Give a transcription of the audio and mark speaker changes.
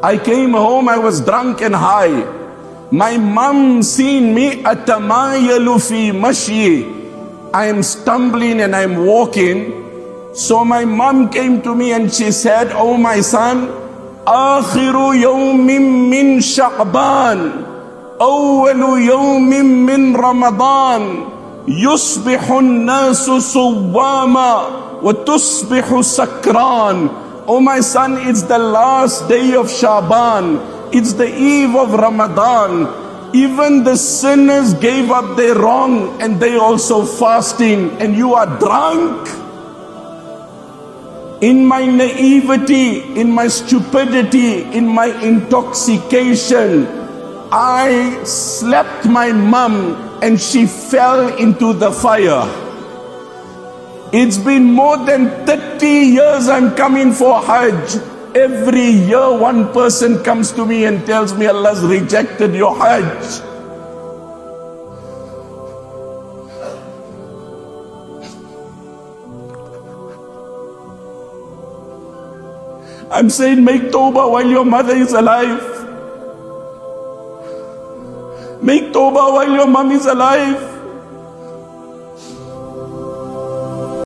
Speaker 1: I came home, I was drunk and high. My mom seen me, atamayalu fi mashyi. I am stumbling and I am walking. So my mom came to me and she said, "Oh my son, akhiru yawmin min Sha'ban, awwalu yawmin min Ramadan, yusbihu an-nasu suwama wa tusbihu sakran." Oh my son, it's the last day of Shaban. It's the eve of Ramadan. Even the sinners gave up their wrong and they also fasting, and you are drunk. In my naivety, in my stupidity, in my intoxication, I slapped my mom and she fell into the fire. It's been more than 30 years I'm coming for Hajj. Every year one person comes to me and tells me Allah's rejected your Hajj. I'm saying make tawbah while your mother is alive. Make tawbah while your mom is alive.